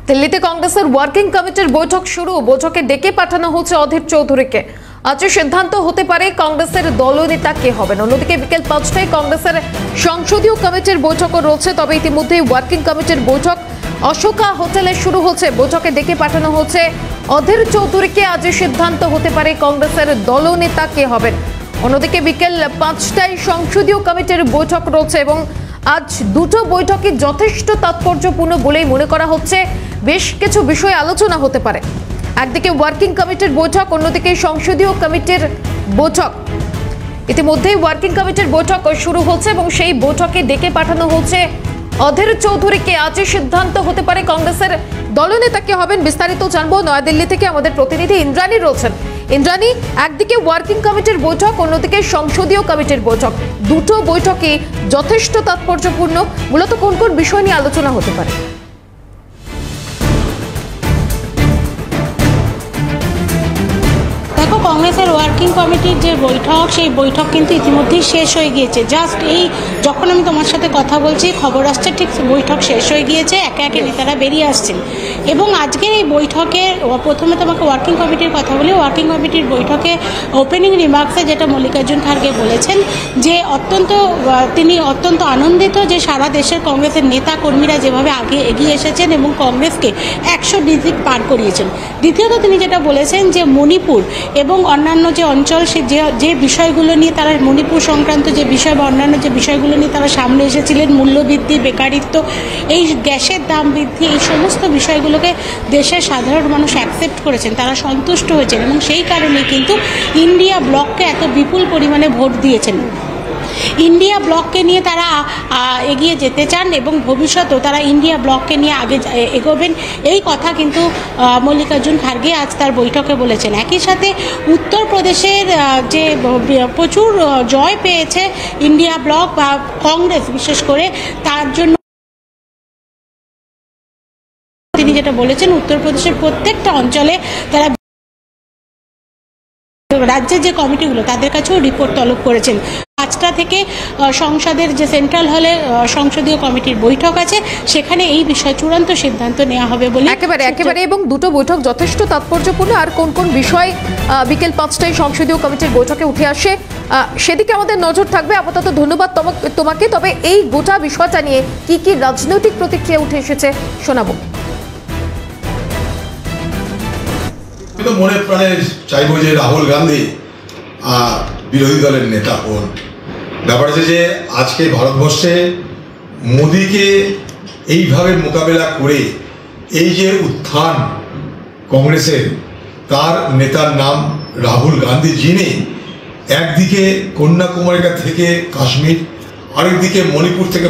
দিল্লিতে কংগ্রেসের ওয়ার্কিং কমিটির বৈঠক শুরু। বৈঠকে ডেকে পাঠানো হচ্ছে অধীর চৌধুরীকে। আজ সিদ্ধান্ত হতে পারে কংগ্রেসের দলনেতা কে হবেন। অন্যদিকে বিকেল ৫টায় কংগ্রেসের সংসদীয় কমিটির বৈঠকও রয়েছে। তবে ইতিমধ্যে ওয়ার্কিং কমিটির বৈঠক অশোকা হোটেলে শুরু হচ্ছে। বৈঠকে ডেকে পাঠানো হচ্ছে অধীর চৌধুরীকে। আজ সিদ্ধান্ত হতে পারে কংগ্রেসের দলনেতা কে হবেন। অন্যদিকে বিকেল ৫টায় সংসদীয় কমিটির বৈঠক রয়েছে এবং আজ দুটো বৈঠকে যথেষ্ট তাৎপর্যপূর্ণ বলেই মনে করা হচ্ছে। বেশ কিছু বিষয়ে আলোচনা হতে পারে। একদিকে ওয়ার্কিং কমিটির বৈঠক, অন্যদিকে সংসদীয় কমিটির বৈঠক। ইতিমধ্যে ওয়ার্কিং কমিটির বৈঠক শুরু হচ্ছে এবং সেই বৈঠকে ডেকে পাঠানো হচ্ছে অধীর চৌধুরীকে। আজ সিদ্ধান্ত হতে পারে কংগ্রেসের দলনেতা কে হবেন। বিস্তারিত জানবো নয়াদিল্লি থেকে আমাদের প্রতিনিধি ইন্দ্রাণী রয়েছেন। ইন্দ্রাণী, একদিকে ওয়ার্কিং কমিটির বৈঠক, অন্যদিকে সংসদীয় কমিটির বৈঠক, দুটো বৈঠকে যথেষ্ট তাৎপর্যপূর্ণ। মূলত কোন কোন বিষয় নিয়ে আলোচনা হতে পারে? দেখো, কংগ্রেসের ওয়ার্কিং কমিটির যে বৈঠক, সেই বৈঠক কিন্তু ইতিমধ্যেই শেষ হয়ে গিয়েছে। জাস্ট এই যখন আমি তোমার সাথে কথা বলছি, খবর আসছে ঠিক বৈঠক শেষ হয়ে গিয়েছে, একে একে নেতারা বেরিয়ে আসছেন। এবং আজকের এই বৈঠকে প্রথমে তোমাকে ওয়ার্কিং কমিটির কথা বলি। ওয়ার্কিং কমিটির বৈঠকে ওপেনিং রিমার্কসে যেটা মল্লিকার্জুন খার্গে বলেছেন যে তিনি অত্যন্ত আনন্দিত যে সারা দেশের কংগ্রেসের নেতা কর্মীরা যেভাবে আগে এগিয়ে এসেছেন এবং কংগ্রেসকে ১০০ ডিজিট পার করিয়েছেন। দ্বিতীয়ত তিনি যেটা বলেছেন যে মণিপুর এবং অন্যান্য যে অঞ্চল, যে বিষয়গুলো নিয়ে তারা, মণিপুর সংক্রান্ত যে বিষয় বা অন্যান্য যে বিষয়গুলো নিয়ে তারা সামনে এসেছিলেন, মূল্যবৃদ্ধি, বেকারিত্ব, এই গ্যাসের দাম বৃদ্ধি, এই সমস্ত বিষয়গুলোকে দেশের সাধারণ মানুষ অ্যাকসেপ্ট করেছেন, তারা সন্তুষ্ট হয়েছেন এবং সেই কারণে কিন্তু ইন্ডিয়া ব্লককে এত বিপুল পরিমাণে ভোট দিয়েছেন। ইন্ডিয়া ব্লককে নিয়ে তারা এগিয়ে যেতে চান এবং ভবিষ্যতেও তারা ইন্ডিয়া ব্লককে নিয়ে আগে এগোবেন, এই কথা কিন্তু মল্লিকার্জুন খার্গে আজ তার বৈঠকে বলেছেন। একই সাথে উত্তরপ্রদেশের যে প্রচুর জয় পেয়েছে ইন্ডিয়া ব্লক বা কংগ্রেস বিশেষ করে, তার জন্য তিনি যেটা বলেছেন উত্তরপ্রদেশের প্রত্যেকটা অঞ্চলে তারা রাজ্যের যে কমিটিগুলো তাদের কাছেও রিপোর্ট তলব করেছেন। ৫টা থেকে সংসদের যে সেন্ট্রাল হলে সংসদীয় কমিটির বৈঠক আছে, সেখানে এই বিষয়ে চূড়ান্ত সিদ্ধান্ত নেওয়া হবে বলে একেবারে এবং দুটো বৈঠক যথেষ্ট তাৎপর্যপূর্ণ। আর কোন কোন বিষয় বিকেল ৫টায় সংসদীয় কমিটির বৈঠকে উঠে আসে সেদিকে আমাদের নজর থাকবে। আপাতত ধন্যবাদ তোমাকে। তবে এই গোটা বিষয়টা নিয়ে কি কি রাজনৈতিক প্রতিক্রিয়া উঠে এসেছে শোনাবো। মনে প্রাণে চাইবো যে রাহুল গান্ধী বিরোধী দলের নেতা হন। ব্যাপার আছে যে আজকে ভারতবর্ষে মোদিকে এইভাবে মোকাবেলা করে এই যে উত্থান কংগ্রেসের, তার নেতার নাম রাহুল গান্ধী, যিনি একদিকে কন্যাকুমারিকা থেকে কাশ্মীর, আরেকদিকে মণিপুর থেকে